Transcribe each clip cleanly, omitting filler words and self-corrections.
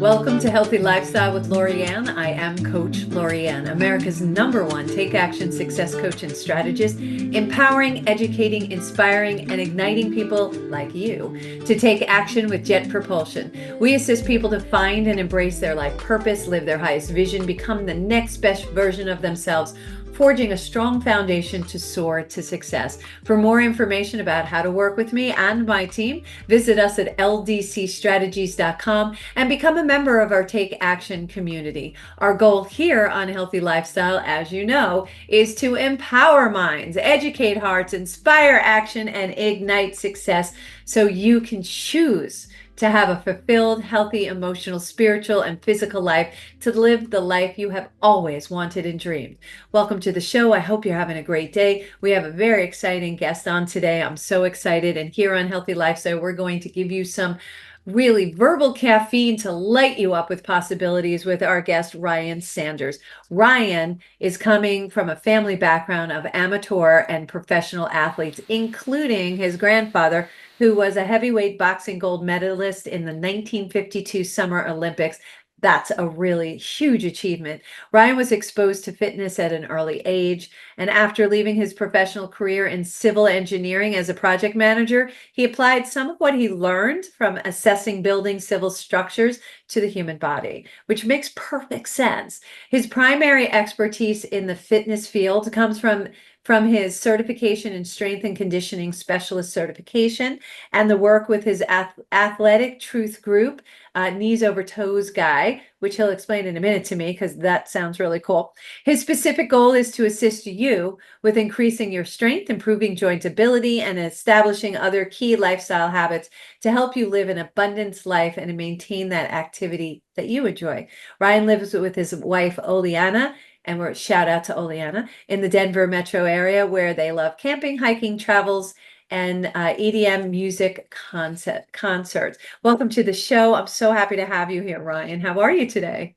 Welcome to Healthy Lifestyle with Lorianne. I am Coach Lorianne, America's #1 take action success coach and strategist, empowering, educating, inspiring, and igniting people like you to take action with jet propulsion. We assist people to find and embrace their life purpose, live their highest vision, become the next best version of themselves, forging a strong foundation to soar to success. For more information about how to work with me and my team, visit us at ldcstrategies.com and become a member of our Take Action community. Our goal here on Healthy Lifestyle, as you know, is to empower minds, educate hearts, inspire action, and ignite success so you can choose to have a fulfilled, healthy, emotional, spiritual, and physical life, to live the life you have always wanted and dreamed. Welcome to the show. I hope you're having a great day. We have a very exciting guest on today. I'm so excited. And here on Healthy Lifestyle, we're going to give you some really verbal caffeine to light you up with possibilities with our guest, Ryan Sanders. Ryan is coming from a family background of amateur and professional athletes, including his grandfather, who was a heavyweight boxing gold medalist in the 1952 Summer Olympics. That's a really huge achievement. Ryan was exposed to fitness at an early age, and after leaving his professional career in civil engineering as a project manager, he applied some of what he learned from assessing building civil structures to the human body, which makes perfect sense. His primary expertise in the fitness field comes from his certification in strength and conditioning specialist certification and the work with his athletic truth group, knees over toes guy, which he'll explain in a minute to me because that sounds really cool. His specific goal is to assist you with increasing your strength, improving joint ability, and establishing other key lifestyle habits to help you live an abundance life and maintain that activity that you enjoy. Ryan lives with his wife, Oleana, and we're shout out to Oleana in the Denver metro area, where they love camping, hiking, travels, and EDM music concerts. Welcome to the show. I'm so happy to have you here, Ryan. How are you today?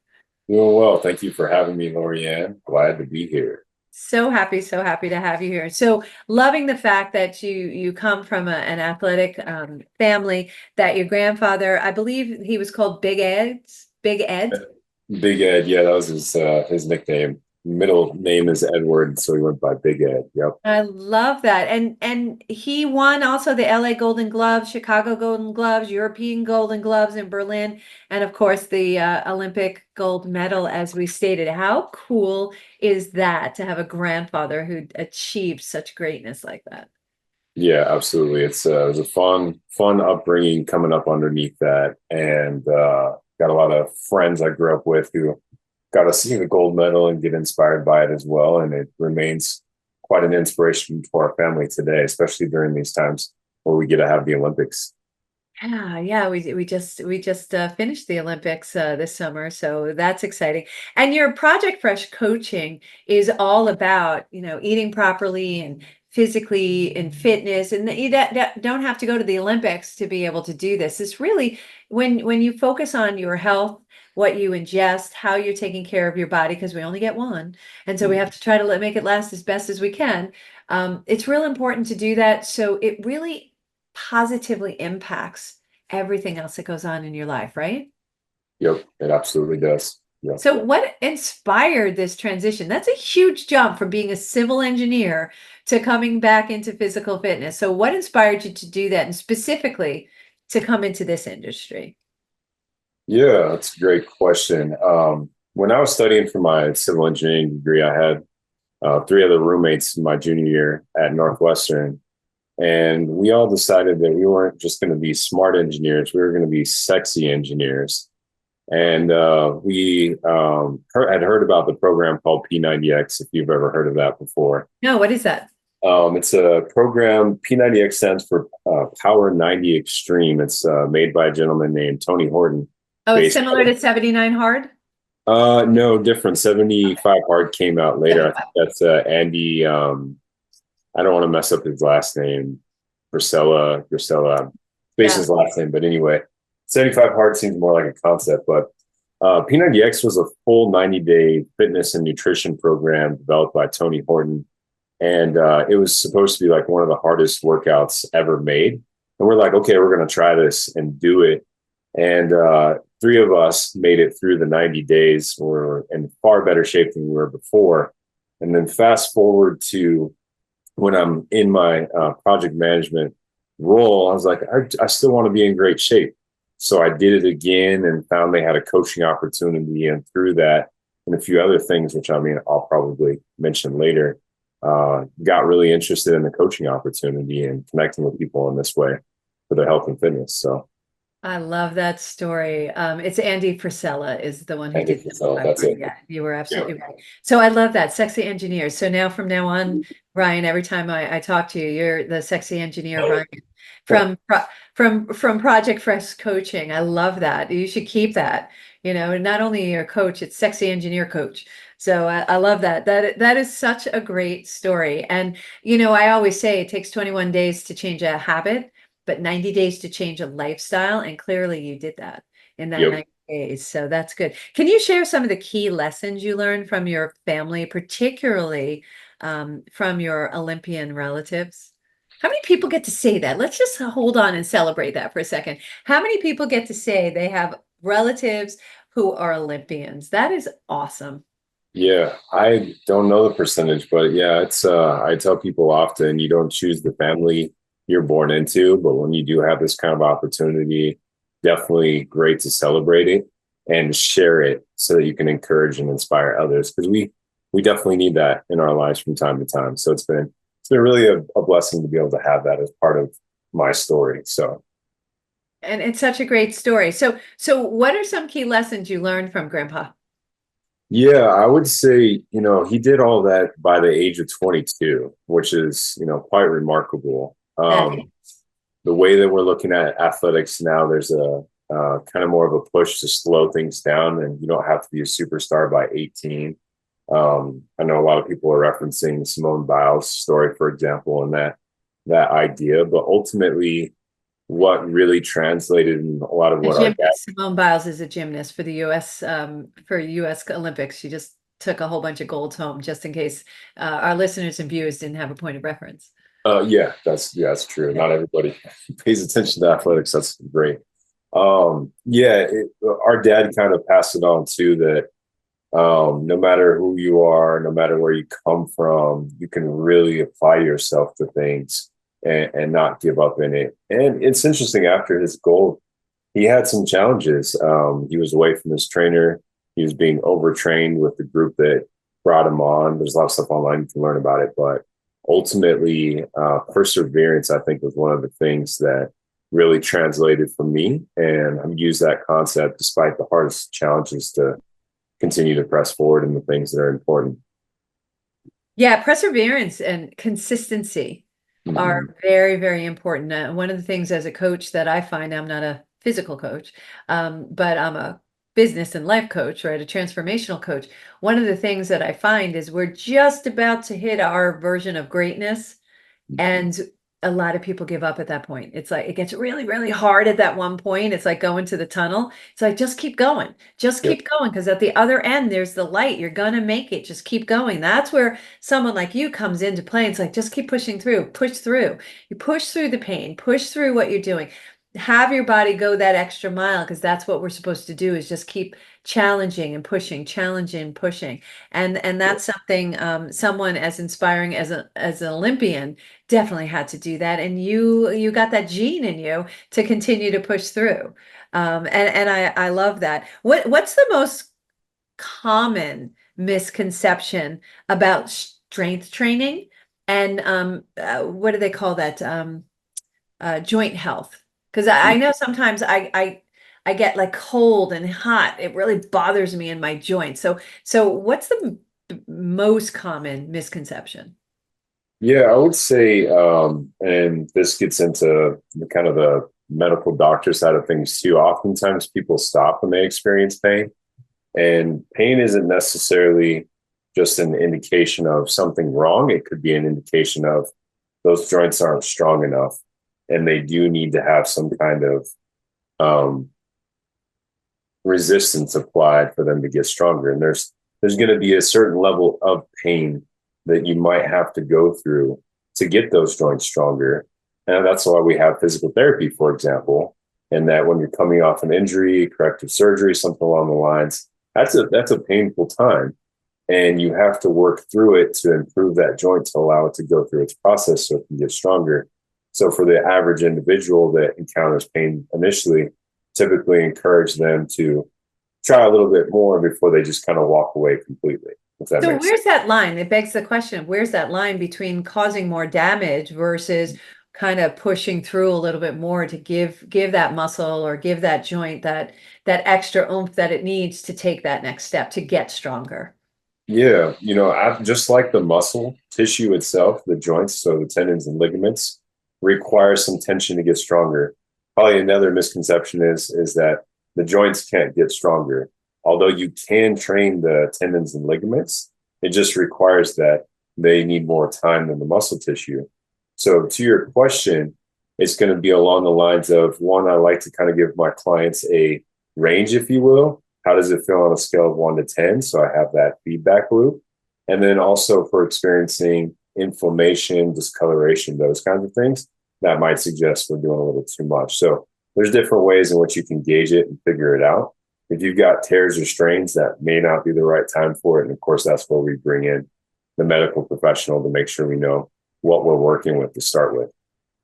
Doing well. Thank you for having me, Lorianne. Glad to be here. So happy to have you here. So loving the fact that you come from an athletic family, that your grandfather, I believe he was called Big Ed. Big Ed. Big Ed, yeah, that was his nickname. Middle name is Edward, so he went by Big Ed. Yep. I love that. And he won also the LA Golden Gloves, Chicago Golden Gloves, European Golden Gloves in Berlin, and of course the Olympic gold medal, as we stated. How cool is that to have a grandfather who achieved such greatness like that? Yeah, absolutely. It was a fun upbringing coming up underneath that, and got a lot of friends I grew up with who got to see the gold medal and get inspired by it as well. And it remains quite an inspiration for our family today, especially during these times where we get to have the Olympics. Yeah. We just finished the Olympics this summer, so that's exciting. And your Project Fresh coaching is all about, eating properly and physically and fitness, and that you don't have to go to the Olympics to be able to do this. It's really when you focus on your health, what you ingest, how you're taking care of your body, because we only get one, and so we have to try to make it last as best as we can. It's real important to do that, so it really positively impacts everything else that goes on in your life, right? Yep, it absolutely does. Yep. So what inspired this transition? That's a huge jump from being a civil engineer to coming back into physical fitness. So what inspired you to do that, and specifically to come into this industry? Yeah, that's a great question. When I was studying for my civil engineering degree, I had three other roommates in my junior year at Northwestern. And we all decided that we weren't just going to be smart engineers, we were going to be sexy engineers. And had heard about the program called P90X, if you've ever heard of that before. No, what is that? It's a program, P90X stands for Power 90 Extreme. It's made by a gentleman named Tony Horton. Oh, it's Based similar to 79 Hard? no, different. 75 Hard came out later. I think that's Andy. I don't want to mess up his last name. Grisella, space Yeah. his last name. But anyway, 75 Hard seems more like a concept. But P90X was a full 90-day fitness and nutrition program developed by Tony Horton. And it was supposed to be like one of the hardest workouts ever made. And we're like, okay, we're going to try this and do it. And three of us made it through the 90 days. We're in far better shape than we were before. And then fast forward to when I'm in my project management role, I was like, I still want to be in great shape. So I did it again and found they had a coaching opportunity. And through that and a few other things, which I mean, I'll probably mention later, got really interested in the coaching opportunity and connecting with people in this way for their health and fitness. So I love that story. It's Andy Frisella is the one who Andy did that. Frisella, that's it. Yeah, you were Yeah. absolutely right. So I love that sexy engineer. So now from now on, Ryan, every time I talk to you, you're the sexy engineer, Ryan, from from Project Fresh Coaching. I love that. You should keep that. You know, not only your coach, it's sexy engineer coach. So I love that. That is such a great story. And you know, I always say it takes 21 days to change a habit, but 90 days to change a lifestyle. And clearly you did that in that Yep. 90 days. So that's good. Can you share some of the key lessons you learned from your family, particularly from your Olympian relatives? How many people get to say that? Let's just hold on and celebrate that for a second. How many people get to say they have relatives who are Olympians? That is awesome. Yeah, I don't know the percentage, but yeah, it's I tell people often you don't choose the family you're born into, but when you do have this kind of opportunity, definitely great to celebrate it and share it so that you can encourage and inspire others because we definitely need that in our lives from time to time. So it's been really a blessing to be able to have that as part of my story. So And it's such a great story. So what are some key lessons you learned from Grandpa? yeah, I would say, he did all that by the age of 22, which is, quite remarkable. That The way that we're looking at athletics now, there's a kind of more of a push to slow things down, and you don't have to be a superstar by 18. I know a lot of people are referencing Simone Biles' story, for example, and that idea, but ultimately, what really translated in a lot of a what our dad. gymnast. Simone Biles is a gymnast for the U.S. For U.S. Olympics. She just took a whole bunch of golds home, just in case our listeners and viewers didn't have a point of reference. Yeah, that's true. Yeah. Not everybody pays attention to athletics. That's great. Our dad kind of passed it on too that no matter who you are, no matter where you come from, you can really apply yourself to things and not give up in it. And it's interesting, after his goal, he had some challenges. He was away from his trainer. He was being overtrained with the group that brought him on. There's a lot of stuff online you can learn about it, but ultimately, perseverance, I think, was one of the things that really translated for me. And I've used that concept despite the hardest challenges to continue to press forward in the things that are important. Yeah, perseverance and consistency are Mhm. very, very important. One of the things as a coach that I find, I'm not a physical coach, but I'm a business and life coach, right? A transformational coach. One of the things that I find is we're just about to hit our version of greatness, and a lot of people give up at that point. It's like it gets really, really hard at that one point. It's like going to the tunnel. It's like just keep going. Just Yep. keep going because at the other end there's the light. You're gonna make it. Just keep going. That's where someone like you comes into play. It's like just keep pushing through. Push through. You push through the pain. Push through what you're doing. Have your body go that extra mile because that's what we're supposed to do is just keep challenging, pushing. And Yep. that's something someone as inspiring as an Olympian definitely had to do that. And you got that gene in you to continue to push through. And I love that. What's the most common misconception about strength training and what do they call that? Joint health. Because I know sometimes I get like cold and hot. It really bothers me in my joints. So what's the most common misconception? Yeah, I would say, and this gets into the kind of the medical doctor side of things too. Oftentimes people stop when they experience pain, and pain isn't necessarily just an indication of something wrong. It could be an indication of those joints aren't strong enough, and they do need to have some kind of um, resistance applied for them to get stronger. And there's going to be a certain level of pain that you might have to go through to get those joints stronger. And that's why we have physical therapy, for example. and that when you're coming off an injury, corrective surgery, something along the lines, that's a painful time. And you have to work through it to improve that joint to allow it to go through its process so it can get stronger. So for the average individual that encounters pain initially, typically encourage them to try a little bit more before they just kind of walk away completely. If that So makes where's sense. that line? It begs the question of where's that line between causing more damage versus kind of pushing through a little bit more to give that muscle or give that joint that extra oomph that it needs to take that next step to get stronger. Yeah, just like the muscle tissue itself, the joints, so the tendons and ligaments, require some tension to get stronger. Probably another misconception is that the joints can't get stronger. Although you can train the tendons and ligaments, it just requires that they need more time than the muscle tissue. So to your question, it's going to be along the lines of one, I like to kind of give my clients a range, if you will. How does it feel on a scale of 1 to 10? So I have that feedback loop. And then also for experiencing inflammation, discoloration, those kinds of things, that might suggest we're doing a little too much. So there's different ways in which you can gauge it and figure it out. If you've got tears or strains, that may not be the right time for it. And of course, that's where we bring in the medical professional to make sure we know what we're working with to start with.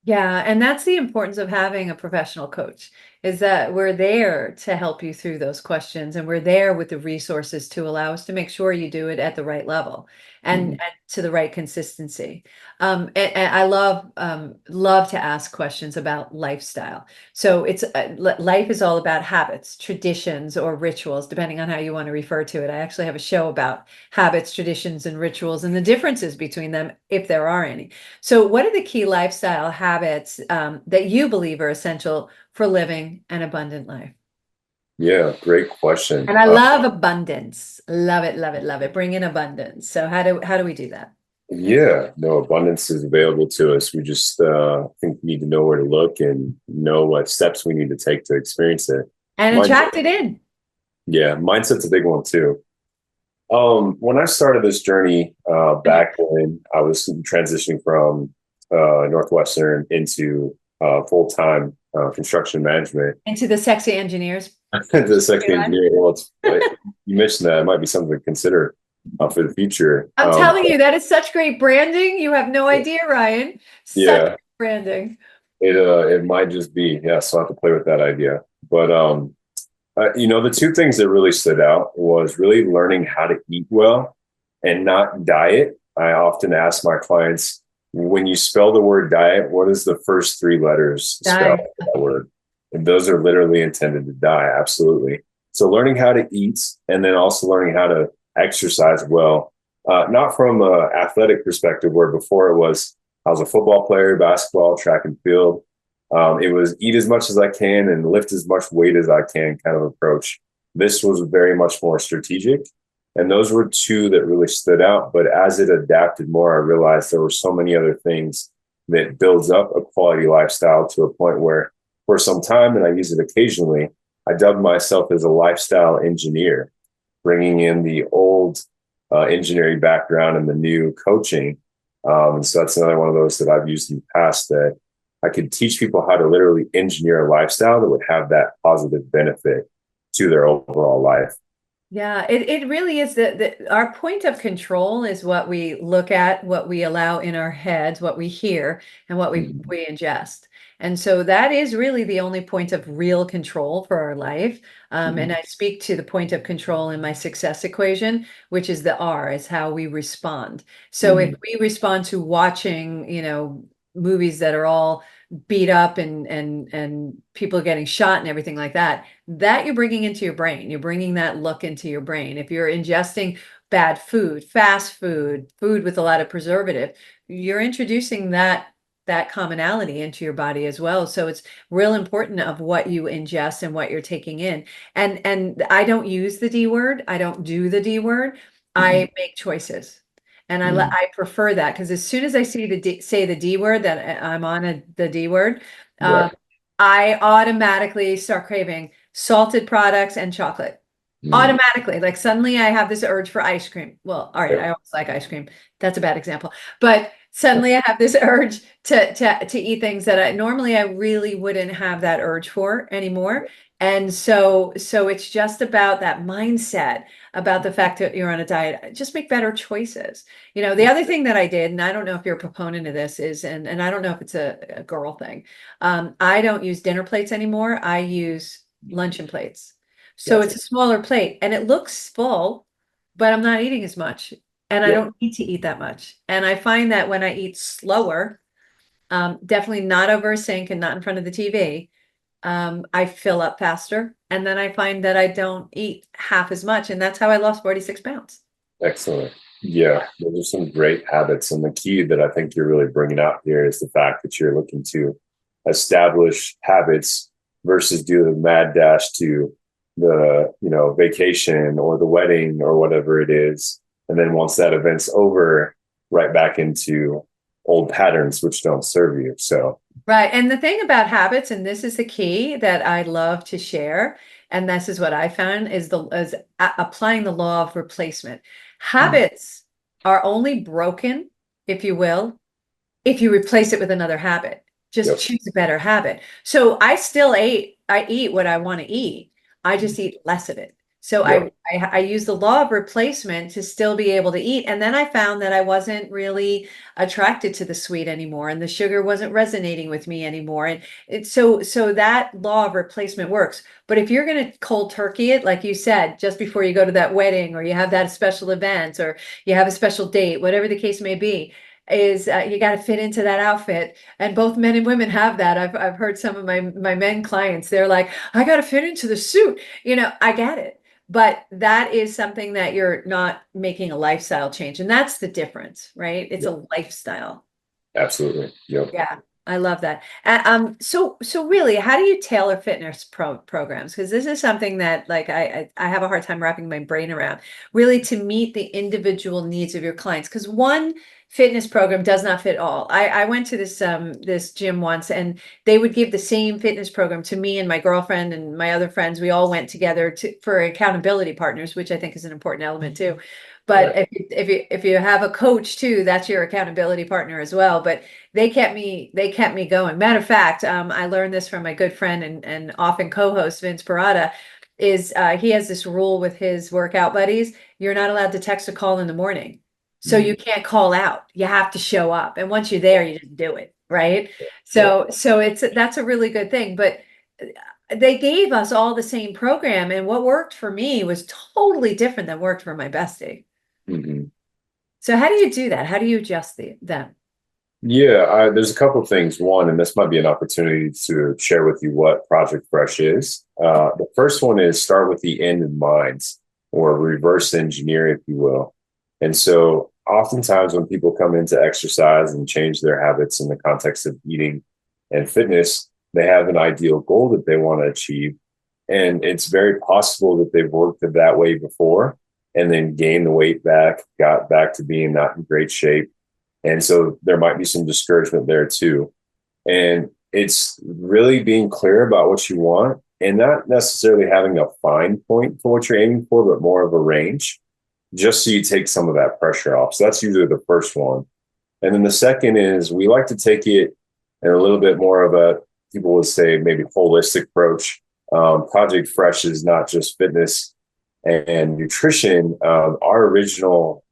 Yeah, and that's the importance of having a professional coach, is that we're there to help you through those questions and we're there with the resources to allow us to make sure you do it at the right level and to the right consistency. And I love to ask questions about lifestyle. So it's life is all about habits, traditions, or rituals, depending on how you want to refer to it. I actually have a show about habits, traditions, and rituals and the differences between them, if there are any. So, what are the key lifestyle habits that you believe are essential for living an abundant life? Yeah, great question. And I love abundance. Love it, love it, love it. Bring in abundance. So, how do we do that? Yeah, no, abundance is available to us. We just think we need to know where to look and know what steps we need to take to experience it. And Mind, attract it in. yeah, mindset's a big one too. When I started this journey back when I was transitioning from Northwestern into full-time construction management, Into the sexy engineers. the sexy engineering, well, you mentioned that it might be something to consider for the future. I'm telling you, that is such great branding. You have no idea, Ryan. Such Yeah, great branding. it might just be, yeah, so I have to play with that idea. But the two things that really stood out was really learning how to eat well and not diet. I often ask my clients, when you spell the word diet, what is the first three letters spell Die. that word? And those are literally intended to die. Absolutely. So learning how to eat and then also learning how to exercise well, not from an athletic perspective, where before it was, I was a football player, basketball, track and field. It was eat as much as I can and lift as much weight as I can kind of approach. This was very much more strategic. And those were two that really stood out. But as it adapted more, I realized there were so many other things that builds up a quality lifestyle to a point where for some time, and I use it occasionally, I dubbed myself as a lifestyle engineer, bringing in the old engineering background and the new coaching. And so that's another one of those that I've used in the past, that I could teach people how to literally engineer a lifestyle that would have that positive benefit to their overall life. Yeah, it really is that our point of control is what we look at, what we allow in our heads, what we hear, and what we ingest. And so that is really the only point of real control for our life. And I speak to the point of control in my success equation, which is the R, is how we respond. So if we respond to watching, movies that are all beat up and people getting shot and everything like that, that you're bringing into your brain. You're bringing that look into your brain. If you're ingesting bad food, fast food, food with a lot of preservative, you're introducing that commonality into your body as well. So it's real important of what you ingest and what you're taking in. And I don't use the D word. I don't do the D word. I make choices. And I prefer that, because as soon as I see say the D word, that I'm on the D word, Right. I automatically start craving salted products and chocolate. Automatically, like suddenly I have this urge for ice cream. Well, all right, I always like ice cream. That's a bad example. But suddenly I have this urge to eat things that I really wouldn't have that urge for anymore. And so it's just about that mindset, about the fact that you're on a diet. Just make better choices. The other thing that I did, and I don't know if you're a proponent of this, is, and I don't know if it's a girl thing. I don't use dinner plates anymore. I use luncheon plates. So Gotcha. it's a smaller plate and it looks full, but I'm not eating as much. And I Yep. don't need to eat that much. And I find that when I eat slower, definitely not over a sink and not in front of the TV, I fill up faster. And then I find that I don't eat half as much. And that's how I lost 46 pounds. Excellent. Yeah, those are some great habits. And the key that I think you're really bringing out here is the fact that you're looking to establish habits versus do the mad dash to the, vacation or the wedding or whatever it is. And then once that event's over, right back into old patterns which don't serve you. So, Right. And the thing about habits, and this is the key that I love to share, and this is what I found is applying the law of replacement. Habits are only broken, if you will, if you replace it with another habit. Just yep. choose a better habit. So I eat what I want to eat. I just eat less of it. So Yep. I use the law of replacement to still be able to eat. And then I found that I wasn't really attracted to the sweet anymore, and the sugar wasn't resonating with me anymore. And so that law of replacement works. But if you're going to cold turkey it, like you said, just before you go to that wedding or you have that special event or you have a special date, whatever the case may be, is you got to fit into that outfit, and both men and women have that. I've heard some of my men clients, they're like, I got to fit into the suit. I get it, but that is something that you're not making a lifestyle change, and that's the difference, right? It's Yep. a lifestyle. Absolutely. Yep. Yeah, I love that. So really, how do you tailor fitness programs? Because this is something that, like, I have a hard time wrapping my brain around, really, to meet the individual needs of your clients. Because one fitness program does not fit all. I went to this gym once, and they would give the same fitness program to me and my girlfriend and my other friends. We all went together for accountability partners, which I think is an important element too. But Right. if you have a coach too, that's your accountability partner as well. But they kept me going. Matter of fact, I learned this from my good friend and often co-host Vince Parada. Is He has this rule with his workout buddies: you're not allowed to text or call in the morning, so Mhm. you can't call out. You have to show up, and once you're there, you just do it, right? Yep. So that's a really good thing. But they gave us all the same program, and what worked for me was totally different than worked for my bestie. Mhm. So how do you do that? How do you adjust them? Yeah, there's a couple of things. One, and this might be an opportunity to share with you what Project Fresh is. The first one is start with the end in mind, or reverse engineer, if you will. And so, oftentimes, when people come into exercise and change their habits in the context of eating and fitness, they have an ideal goal that they want to achieve. And it's very possible that they've worked it that way before and then gained the weight back, got back to being not in great shape, and so there might be some discouragement there too. And it's really being clear about what you want and not necessarily having a fine point for what you're aiming for, but more of a range, just so you take some of that pressure off. So that's usually the first one. And then the second is we like to take it in a little bit more of a, people would say, maybe holistic approach. Project Fresh is not just fitness and nutrition. Our original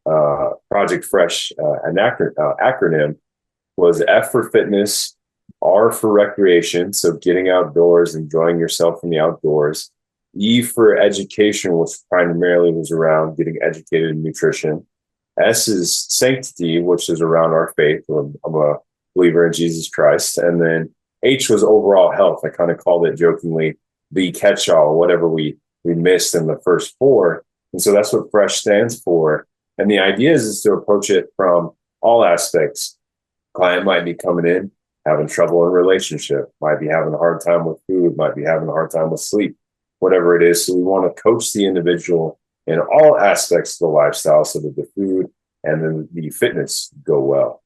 Project Fresh acronym was F for fitness, R for recreation, so getting outdoors, enjoying yourself in the outdoors, E for education, which primarily was around getting educated in nutrition. S is sanctity, which is around our faith. I'm a believer in Jesus Christ. And then H was overall health. I kind of called it jokingly the catch-all, whatever we missed in the first four. And so that's what Fresh stands for. And the idea is to approach it from all aspects. Client might be coming in, having trouble in relationship, might be having a hard time with food, might be having a hard time with sleep, whatever it is. So we want to coach the individual in all aspects of the lifestyle so that the food and then the fitness go well.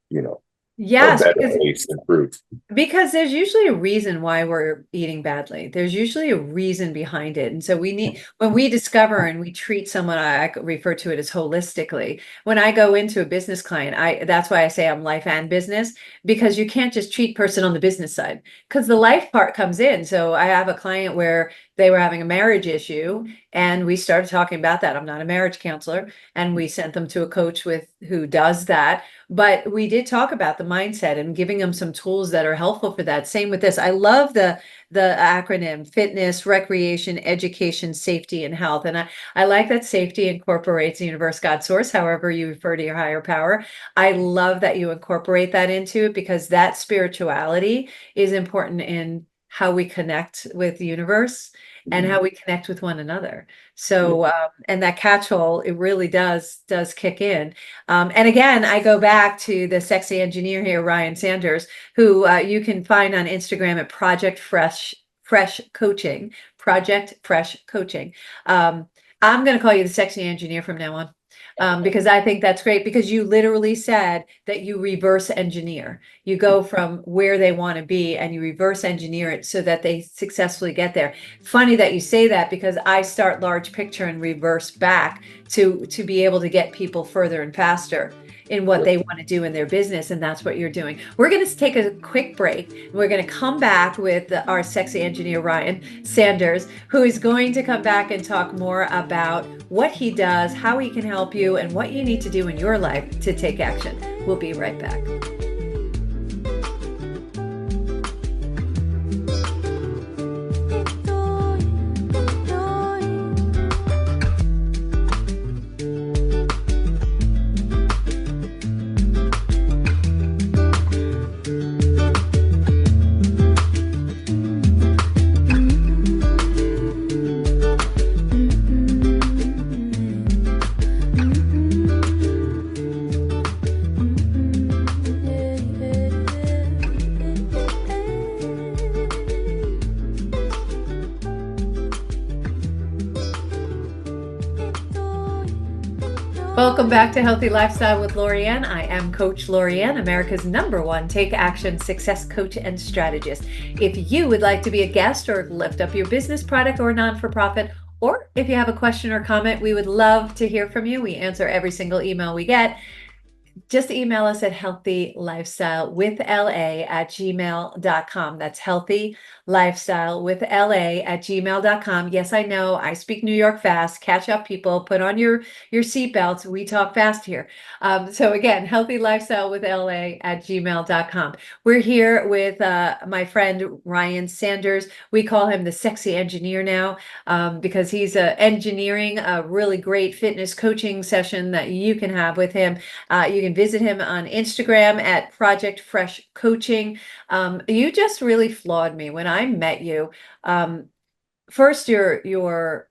or Yes, better at least improved. because there's usually a reason why we're eating badly. There's usually a reason behind it. And so we need, when we discover and we treat someone, I refer to it as holistically. When I go into a business client, that's why I say I'm life and business, because you can't just treat person on the business side because the life part comes in. So I have a client where they were having a marriage issue and we started talking about that. I'm not a marriage counselor, and we sent them to a coach with who does that. But we did talk about the mindset and giving them some tools that are helpful for that. Same with this. I love the acronym: fitness, recreation, education, safety, and health. And I like that safety incorporates the universe, God, source, however you refer to your higher power. I love that you incorporate that into it because that spirituality is important in how we connect with the universe and how we connect with one another. So, and that catch-all, it really does kick in. And again, I go back to the sexy engineer here, Ryan Sanders, who you can find on Instagram at Project Fresh Coaching. Project Fresh Coaching. I'm going to call you the sexy engineer from now on. Because I think that's great, because you literally said that you reverse engineer. You go from where they want to be and you reverse engineer it so that they successfully get there. Funny that you say that, because I start large picture and reverse back to be able to get people further and faster in what they want to do in their business. And that's what you're doing. We're going to take a quick break. We're going to come back with our sexy engineer, Ryan Sanders, who is going to come back and talk more about what he does, how he can help you, and what you need to do in your life to take action. We'll be right back. Welcome back to Healthy Lifestyle with Lorianne. I am Coach Lorianne, America's #1 take action success coach and strategist. If you would like to be a guest or lift up your business, product, or non-for-profit, or if you have a question or comment, we would love to hear from you. We answer every single email we get. Just email us at healthylifestylewithla@gmail.com. That's healthylifestylewithla@gmail.com. Yes, I know I speak New York fast. Catch up, people. Put on your seatbelts. We talk fast here. So again, healthylifestylewithla@gmail.com. We're here with my friend Ryan Sanders. We call him the sexy engineer now, because he's engineering a really great fitness coaching session that you can have with him. You can visit him on Instagram at Project Fresh Coaching. You just really floored me when I met you. First, your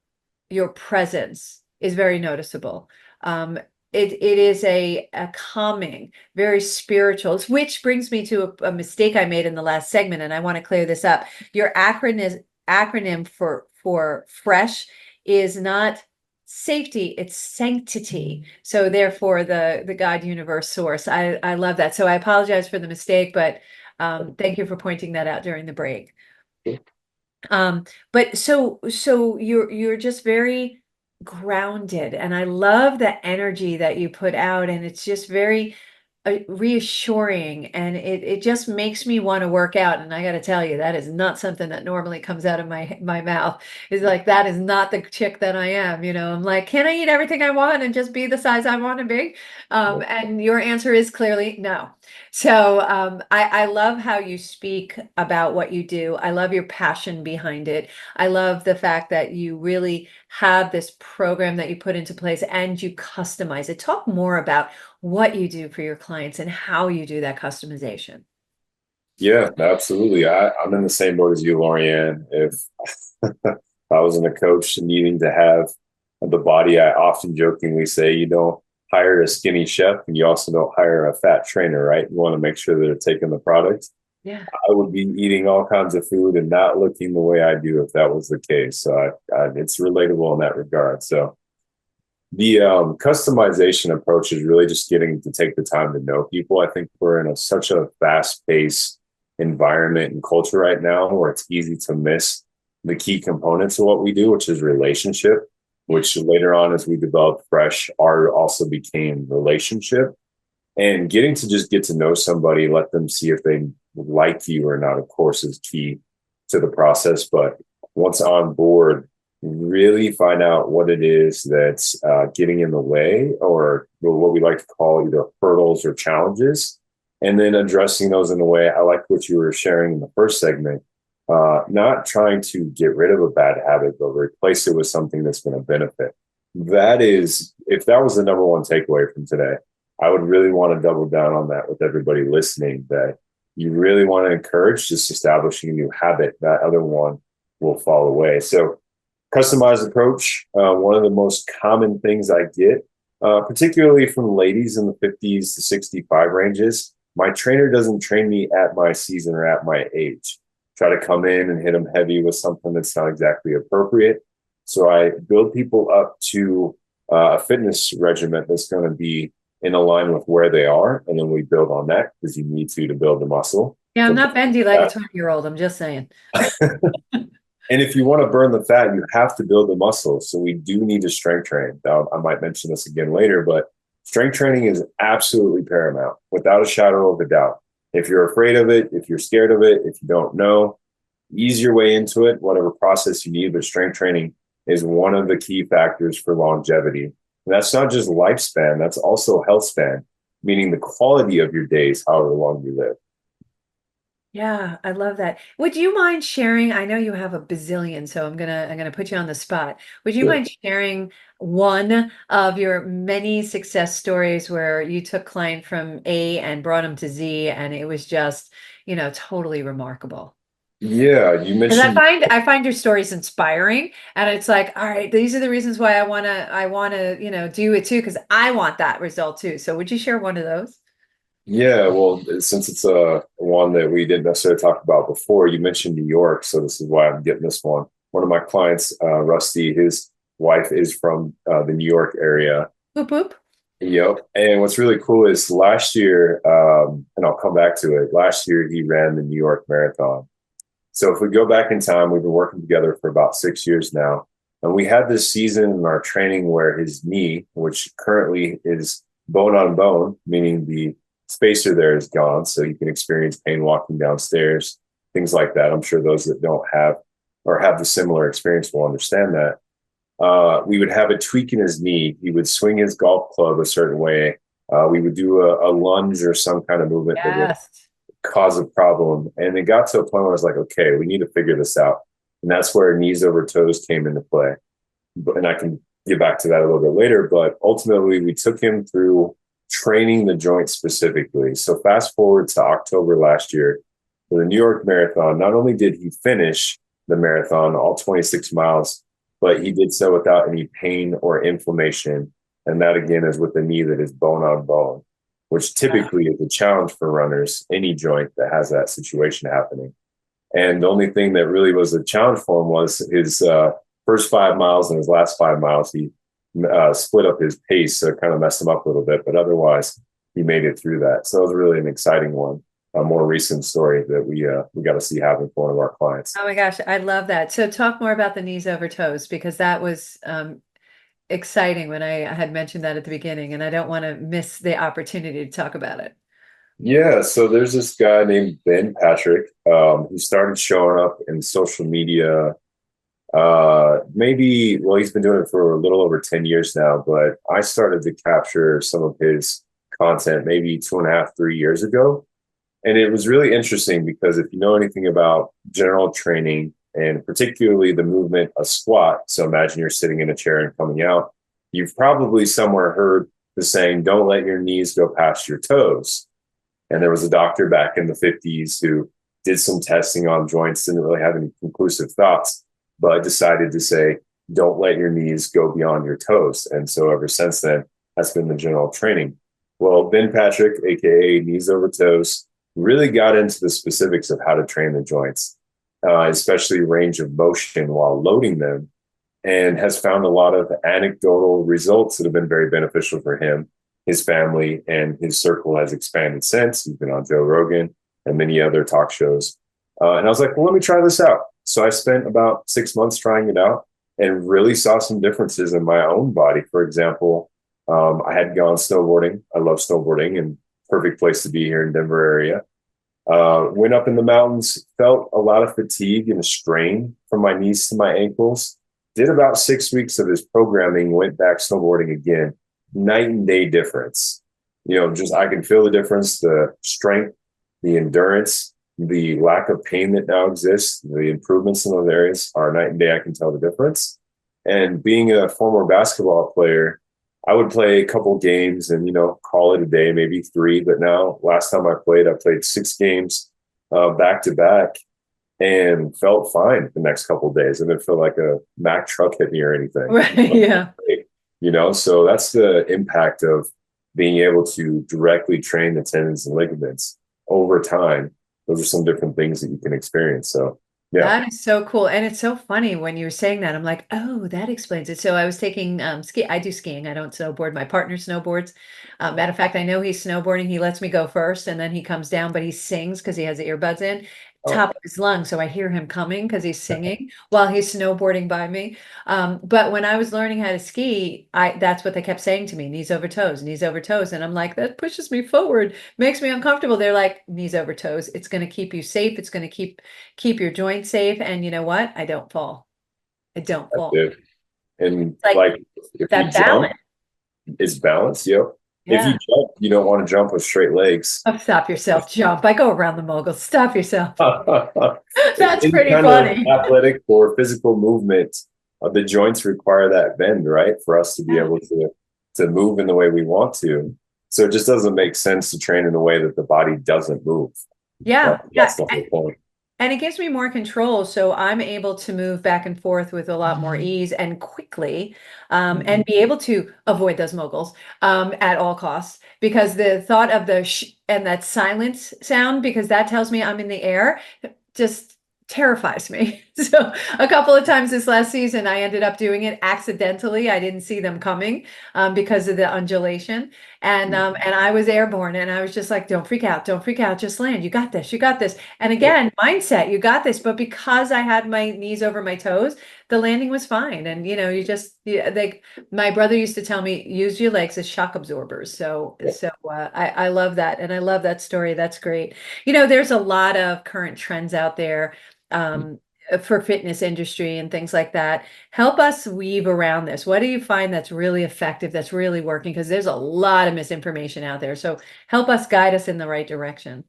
presence is very noticeable. It is a calming, very spiritual, which brings me to a mistake I made in the last segment, and I want to clear this up. Your acronym for fresh is not safety, it's sanctity. So therefore the God, universe, source. I love that. So I apologize for the mistake, but thank you for pointing that out during the break. But so you're just very grounded, and I love the energy that you put out, and it's just very reassuring, and it just makes me want to work out. And I got to tell you, that is not something that normally comes out of my mouth. It's like, that is not the chick that I am. I'm like, can I eat everything I want and just be the size I want to be? And your answer is clearly no. So I love how you speak about what you do. I love your passion behind it. I love the fact that you really have this program that you put into place and you customize it. Talk more about what you do for your clients and how you do that customization. Yeah, absolutely. I'm in the same boat as you, Lorianne. If I wasn't a coach needing to have the body, I often jokingly say you don't hire a skinny chef and you also don't hire a fat trainer, right? You want to make sure they're taking the product. Yeah. I would be eating all kinds of food and not looking the way I do if that was the case. So it's relatable in that regard. So The customization approach is really just getting to take the time to know people. I think we're in such a fast-paced environment and culture right now where it's easy to miss the key components of what we do, which is relationship, which later on as we developed Fresh, art also became relationship. And getting to just get to know somebody, let them see if they like you or not, of course, is key to the process. But once on board, really find out what it is that's getting in the way, or what we like to call either hurdles or challenges, and then addressing those in a way. I like what you were sharing in the first segment, not trying to get rid of a bad habit, but replace it with something that's going to benefit. That is, if that was the number one takeaway from today, I would really want to double down on that with everybody listening, that you really want to encourage just establishing a new habit. That other one will fall away. So customized approach, one of the most common things I get, particularly from ladies in the 50s to 65 ranges. My trainer doesn't train me at my season or at my age. Try to come in and hit them heavy with something that's not exactly appropriate. So I build people up to a fitness regimen that's going to be in line with where they are. And then we build on that because you need to build the muscle. Yeah, I'm not bendy like a 20-year-old. I'm just saying. And if you want to burn the fat, you have to build the muscle. So we do need to strength train. Now, I might mention this again later, but strength training is absolutely paramount, without a shadow of a doubt. If you're afraid of it, if you're scared of it, if you don't know, ease your way into it, whatever process you need. But strength training is one of the key factors for longevity. And that's not just lifespan, that's also health span, meaning the quality of your days, however long you live. Yeah, I love that. Would you mind sharing? I know you have a bazillion, so I'm gonna put you on the spot. Would you Sure. mind sharing one of your many success stories where you took client from A and brought him to Z, and it was just, totally remarkable? Yeah, you Because I mentioned. find I find your stories inspiring, and it's like, all right, these are the reasons why I wanna, do it too, because I want that result too. So would you share one of those? Yeah, well, since it's one that we didn't necessarily talk about before, you mentioned New York, so this is why I'm getting this one. One of my clients, Rusty, his wife is from the New York area. Boop boop. Yep. And what's really cool is last year, and I'll come back to it. Last year, he ran the New York Marathon. So if we go back in time, we've been working together for about 6 years now, and we had this season in our training where his knee, which currently is bone on bone, meaning the spacer there is gone, so you can experience pain walking downstairs, things like that. I'm sure those that don't have or have the similar experience will understand that. We would have a tweak in his knee. He would swing his golf club a certain way. We would do a lunge or some kind of movement that would Yes. cause a problem. And it got to a point where I was like, okay, we need to figure this out. And that's where knees over toes came into play. And I can get back to that a little bit later. But ultimately, we took him through training the joint specifically. So fast forward to October last year for the New York Marathon. Not only did he finish the marathon, all 26 miles, but he did so without any pain or inflammation. And that again is with the knee that is bone on bone, which typically is a challenge for runners, any joint that has that situation happening. And the only thing that really was a challenge for him was his first 5 miles and his last 5 miles. He split up his pace, so it kind of messed him up a little bit, but otherwise he made it through that. So it was really an exciting one, a more recent story that we got to see happen for one of our clients. Oh my gosh, I love that. So talk more about the knees over toes, because that was exciting when I had mentioned that at the beginning, and I don't want to miss the opportunity to talk about it. Yeah, so there's this guy named Ben Patrick who started showing up in social media. Maybe, well, he's been doing it for a little over 10 years now, but I started to capture some of his content maybe 2.5, 3 years ago. And it was really interesting because if you know anything about general training and particularly the movement, a squat, so imagine you're sitting in a chair and coming out, you've probably somewhere heard the saying, don't let your knees go past your toes. And there was a doctor back in the 50s who did some testing on joints, didn't really have any conclusive thoughts, but decided to say, don't let your knees go beyond your toes. And so ever since then, that's been the general training. Well, Ben Patrick, AKA Knees Over Toes, really got into the specifics of how to train the joints, especially range of motion while loading them. and has found a lot of anecdotal results that have been very beneficial for him. His family and his circle has expanded since. He's been on Joe Rogan and many other talk shows. And I was like, well, let me try this out. So I spent about 6 months trying it out and really saw some differences in my own body. For example, I had gone snowboarding. I love snowboarding, and perfect place to be here in Denver area. Went up in the mountains, felt a lot of fatigue and strain from my knees to my ankles. Did about 6 weeks of his programming, went back snowboarding again. Night and day difference. Just I can feel the difference, the strength, the endurance, the lack of pain that now exists, the improvements in those areas are night and day. I can tell the difference. And being a former basketball player, I would play a couple games and, call it a day, maybe 3. But now, last time I played 6 games back to back and felt fine the next couple of days. I didn't feel like a Mack truck hit me or anything. Right. Yeah. So that's the impact of being able to directly train the tendons and ligaments over time. Those are some different things that you can experience. So, yeah. That is so cool. And it's so funny when you were saying that. I'm like, oh, that explains it. So I was taking ski. I do skiing. I don't snowboard. My partner snowboards. Matter of fact, I know he's snowboarding. He lets me go first and then he comes down, but he sings because he has the earbuds in, Oh, top of his lungs. So I hear him coming because he's singing while he's snowboarding by me. But when I was learning how to ski, that's what they kept saying to me, knees over toes, knees over toes. And I'm like, that pushes me forward, makes me uncomfortable. They're like, knees over toes. It's going to keep you safe. It's going to keep your joints safe. And you know what? I don't fall. I don't that's fall. it. And It's like like, if you that jump, balance. it's balance. If you Yeah. jump, you don't want to jump with straight legs. Oh, stop yourself. Jump. I go around the mogul. Stop yourself. That's Any pretty kind of funny. athletic or physical movement, the joints require that bend, right? For us to be Yeah. able to move in the way we want to. So it just doesn't make sense to train in a way that the body doesn't move. Yeah. That's the whole point. And it gives me more control. So I'm able to move back and forth with a lot more ease and quickly, and be able to avoid those moguls at all costs. Because the thought of the and that silence sound, because that tells me I'm in the air, just terrifies me. So a couple of times this last season, I ended up doing it accidentally. I didn't see them coming because of the undulation. And I was airborne and I was just like, don't freak out, just land. You got this, you got this. And again, mindset, you got this. But because I had my knees over my toes, the landing was fine. And you just my brother used to tell me, use your legs as shock absorbers. I love that. And I love that story. That's great. There's a lot of current trends out there for fitness industry and things like that. Help us weave around this. What do you find that's really effective, that's really working? Because there's a lot of misinformation out there. So help us guide us in the right direction.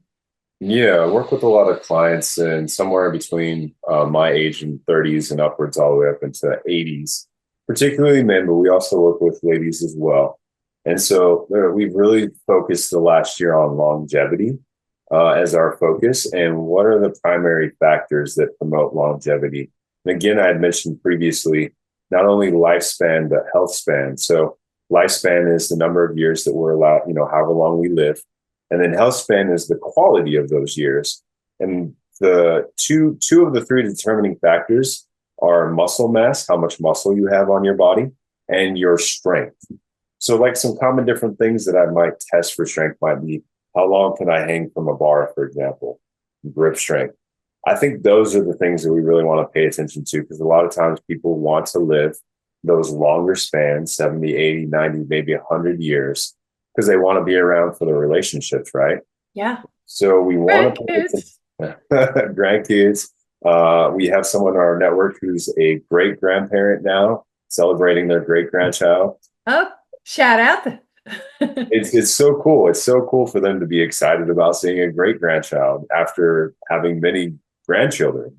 Yeah, I work with a lot of clients and somewhere between my age and 30s and upwards all the way up into 80s, particularly men, but we also work with ladies as well. And so we've really focused the last year on longevity as our focus and what are the primary factors that promote longevity. And again, I had mentioned previously, not only lifespan, but health span. So lifespan is the number of years that we're allowed, however long we live. And then health span is the quality of those years. And the two of the 3 determining factors are muscle mass, how much muscle you have on your body, and your strength. So like some common different things that I might test for strength might be, how long can I hang from a bar, for example, grip strength. I think those are the things that we really want to pay attention to, because a lot of times people want to live those longer spans, 70, 80, 90, maybe 100 years, because they want to be around for the relationships, right? Yeah. So we want to pay Grandkids. attention. Grandkids. We have someone on our network who's a great grandparent now, celebrating their great grandchild. Oh, shout out. It's so cool. It's so cool for them to be excited about seeing a great grandchild after having many grandchildren.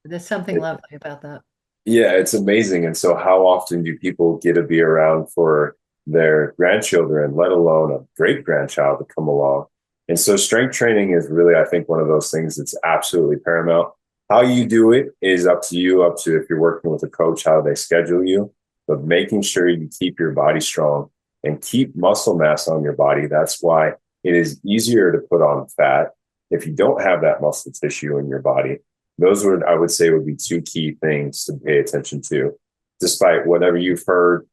There's something lovely about that. Yeah, it's amazing. And so how often do people get to be around for their grandchildren, let alone a great grandchild to come along? And so strength training is really, I think, one of those things that's absolutely paramount. How you do it is up to you, up to if you're working with a coach, how they schedule you, but making sure you keep your body strong and keep muscle mass on your body. That's why it is easier to put on fat if you don't have that muscle tissue in your body. Those would, I would say, would be 2 key things to pay attention to despite whatever you've heard,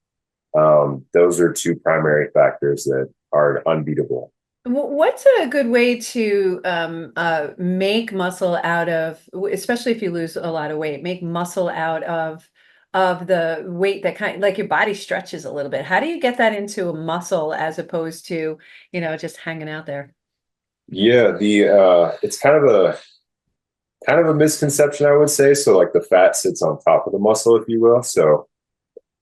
those are two primary factors that are unbeatable. What's a good way to make muscle out of, especially if you lose a lot of weight, make muscle out of the weight that kind like your body stretches a little bit. How do you get that into a muscle as opposed to, just hanging out there? Yeah, the it's kind of a misconception, I would say. So like the fat sits on top of the muscle, if you will. So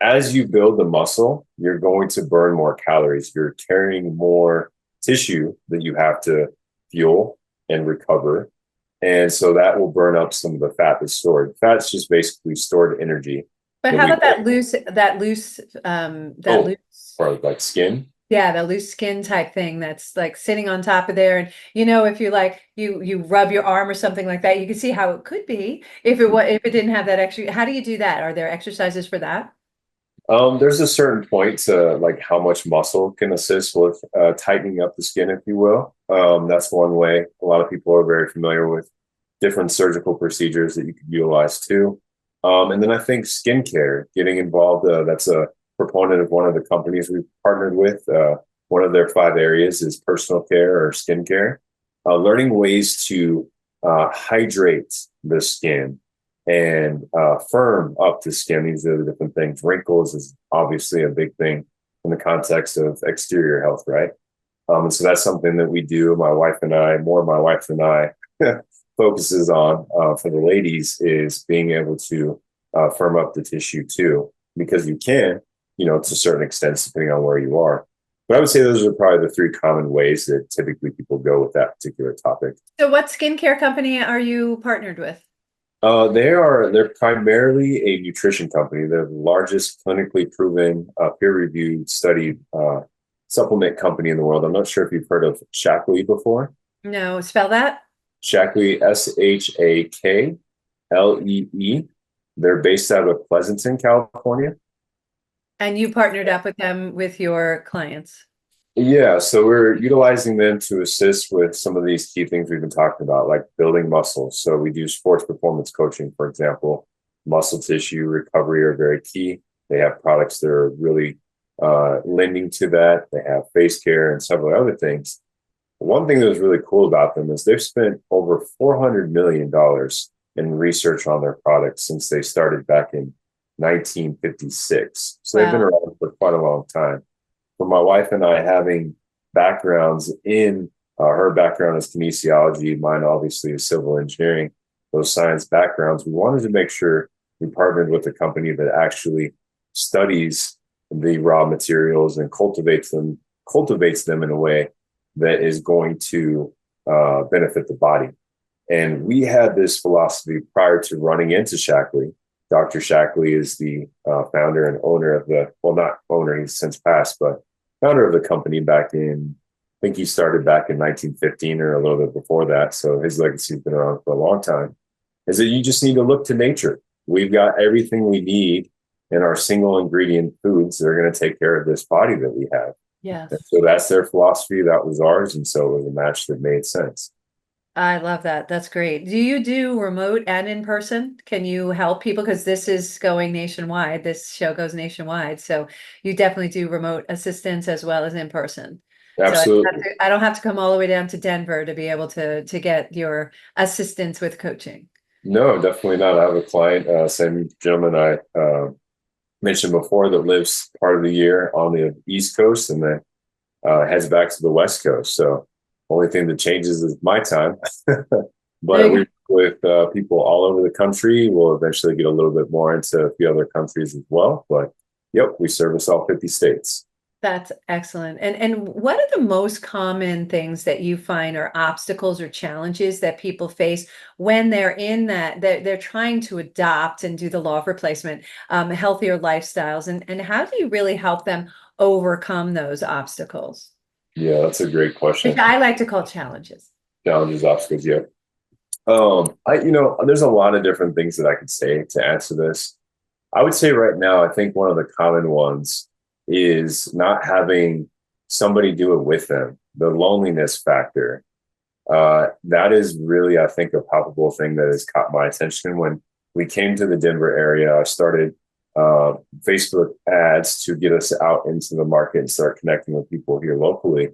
as you build the muscle, you're going to burn more calories. You're carrying more tissue that you have to fuel and recover. And so that will burn up some of the fat that's stored. Fat's just basically stored energy But that how we about that oh, loose, or like skin. yeah, that loose skin type thing that's like sitting on top of there. And if you like you rub your arm or something like that, you can see how it could be if it didn't have that extra. How do you do that? Are there exercises for that? There's a certain point to like how much muscle can assist with tightening up the skin, if you will. That's one way. A lot of people are very familiar with different surgical procedures that you could utilize too. And then I think skincare, getting involved, that's a proponent of one of the companies we've partnered with. One of their 5 areas is personal care or skincare. Learning ways to hydrate the skin and firm up the skin. These are the different things. Wrinkles is obviously a big thing in the context of exterior health, right? And so that's something that we do. My wife and I, more my wife than I, focuses on for the ladies is being able to firm up the tissue too, because you can, to a certain extent, depending on where you are. But I would say those are probably the 3 common ways that typically people go with that particular topic. So what skincare company are you partnered with? They're primarily a nutrition company. They're the largest clinically proven, peer-reviewed, studied supplement company in the world. I'm not sure if you've heard of Shaklee before. No, spell that. Shaklee, Shaklee. They're based out of Pleasanton, California. And you partnered up with them with your clients. Yeah, so we're utilizing them to assist with some of these key things we've been talking about, like building muscles. So we do sports performance coaching, for example. Muscle tissue recovery are very key. They have products that are really lending to that. They have face care and several other things. One thing that was really cool about them is they've spent over $400 million in research on their products since they started back in 1956. So they've been Wow. around for quite a long time. For my wife and I having backgrounds in her background is kinesiology, mine obviously is civil engineering, those science backgrounds, we wanted to make sure we partnered with a company that actually studies the raw materials and cultivates them in a way that is going to benefit the body. And we had this philosophy prior to running into Shaklee. Dr. Shaklee is the founder and owner of not owner, he's since passed, but founder of the company back in, I think he started back in 1915 or a little bit before that. So his legacy's been around for a long time. Is that you just need to look to nature. We've got everything we need in our single ingredient foods that are going to take care of this body that we have. Yes. And so that's their philosophy. That was ours. And so it was a match that made sense. I love that. That's great. Do you do remote and in person? Can you help people? Because this is going nationwide. This show goes nationwide. So you definitely do remote assistance as well as in person. So Absolutely. I don't have to come all the way down to Denver to be able to get your assistance with coaching. No, definitely not. I have a client, same gentleman I mentioned before, that lives part of the year on the East Coast and then heads back to the West Coast. So only thing that changes is my time. But we with people all over the country. We'll eventually get a little bit more into a few other countries as well. But yep, we service all 50 states. That's excellent. And what are the most common things that you find are obstacles or challenges that people face when they're in they're trying to adopt and do the law of replacement, healthier lifestyles, and how do you really help them overcome those obstacles? Yeah, that's a great Which question. I like to call challenges. Challenges, obstacles, yeah. There's a lot of different things that I could say to answer this. I would say right now, I think one of the common ones is not having somebody do it with them. The loneliness factor. That is really, I think, a palpable thing that has caught my attention. When we came to the Denver area, I started Facebook ads to get us out into the market and start connecting with people here locally.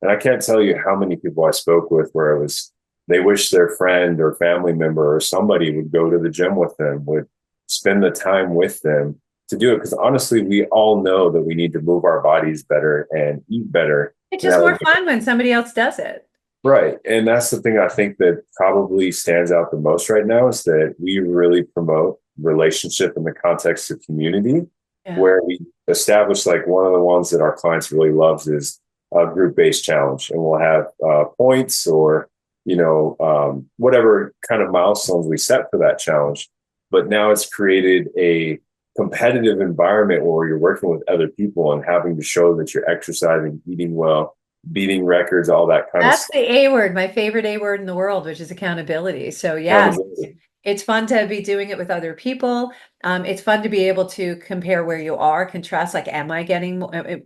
And I can't tell you how many people I spoke with where it was they wish their friend or family member or somebody would go to the gym with them, would spend the time with them to do it. Because honestly, we all know that we need to move our bodies better and eat better. It's just more fun when somebody else does it. Right. And that's the thing I think that probably stands out the most right now is that we really promote relationship in the context of community, where we establish like one of the ones that our clients really loves is a group-based challenge. And we'll have points or, whatever kind of milestones we set for that challenge. But now it's created a competitive environment where you're working with other people and having to show that you're exercising, eating well, beating records, all that kind of stuff. That's the A word, my favorite A word in the world, which is accountability. So yeah, it's fun to be doing it with other people. It's fun to be able to compare where you are, contrast, like, am I getting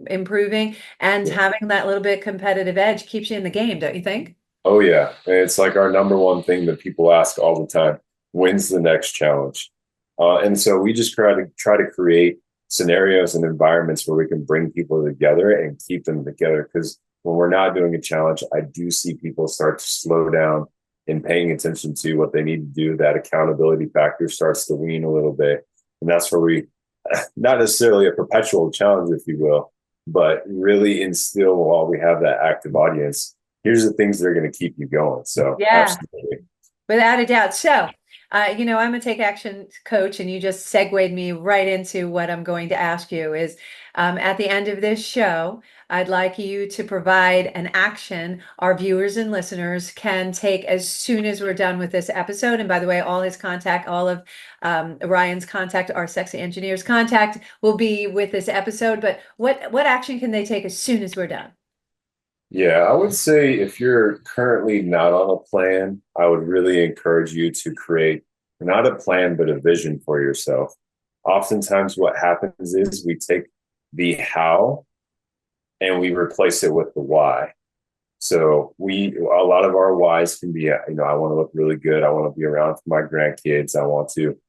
improving? And having that little bit competitive edge keeps you in the game, don't you think? Oh yeah. And it's like our number one thing that people ask all the time, when's the next challenge? And so we just try to create scenarios and environments where we can bring people together and keep them together. Because when we're not doing a challenge, I do see people start to slow down in paying attention to what they need to do. That accountability factor starts to wane a little bit. And that's where we, not necessarily a perpetual challenge, if you will, but really instill while we have that active audience, here's the things that are going to keep you going. So absolutely. Without a doubt. So, I'm a take action coach, and you just segued me right into what I'm going to ask you is, at the end of this show, I'd like you to provide an action our viewers and listeners can take as soon as we're done with this episode. And by the way, all his contact, all of Ryan's contact, our sexy engineer's contact will be with this episode. But what action can they take as soon as we're done? Yeah, I would say if you're currently not on a plan, I would really encourage you to create not a plan, but a vision for yourself. Oftentimes what happens is we take the how and we replace it with the why. So a lot of our whys can be, I want to look really good. I want to be around for my grandkids. I want to,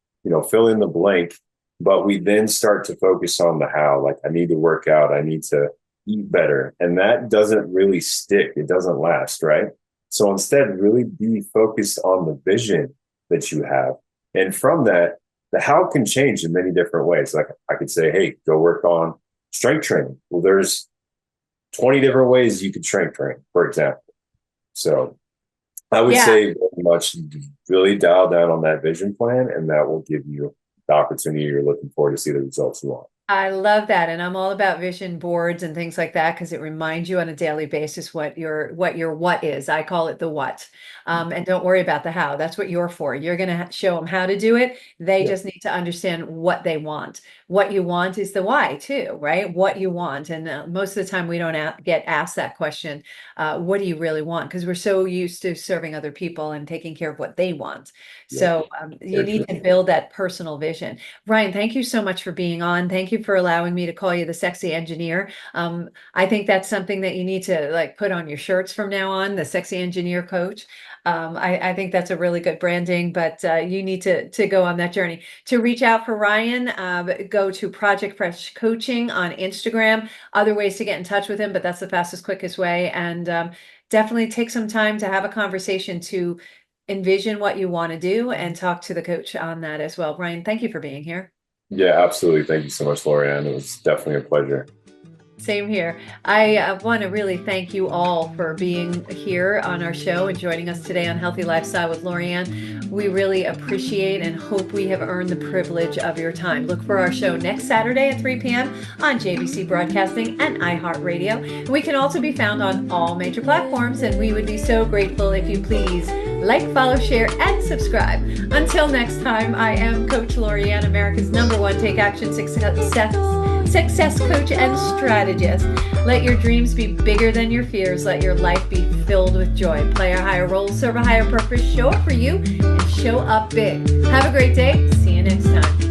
fill in the blank, but we then start to focus on the how, like I need to work out. I need to eat better. And that doesn't really stick. It doesn't last, right? So instead, really be focused on the vision that you have. And from that, the how can change in many different ways. Like I could say, hey, go work on strength training. Well, there's 20 different ways you could strength train, for example. So I would say very much really dial down on that vision plan, and that will give you the opportunity you're looking for to see the results you want. I love that. And I'm all about vision boards and things like that, because it reminds you on a daily basis what your what is. I call it the what. And don't worry about the how. That's what you're for. You're going to show them how to do it. They just need to understand what they want. What you want is the why too, right? What you want. And most of the time we don't get asked that question. What do you really want? Because we're so used to serving other people and taking care of what they want. So you need to build that personal vision. Ryan, thank you so much for being on. Thank you for allowing me to call you the sexy engineer. I think that's something that you need to put on your shirts from now on, the sexy engineer coach. I think that's a really good branding, but you need to go on that journey. To reach out for Ryan, go to Project Fresh Coaching on Instagram. Other ways to get in touch with him, but that's the fastest, quickest way. And definitely take some time to have a conversation to envision what you want to do and talk to the coach on that as well. Ryan, thank you for being here. Yeah, absolutely. Thank you so much, Lorianne. It was definitely a pleasure. Same here. I want to really thank you all for being here on our show and joining us today on Healthy Lifestyle with Lorianne. We really appreciate and hope we have earned the privilege of your time. Look for our show next Saturday at 3 p.m. on JVC Broadcasting and iHeartRadio. We can also be found on all major platforms, and we would be so grateful if you please like, follow, share, and subscribe. Until next time, I am Coach Lorianne, America's #1 Take Action Success Coach and Strategist. Let your dreams be bigger than your fears. Let your life be filled with joy. Play a higher role, serve a higher purpose, show up for you, and show up big. Have a great day. See you next time.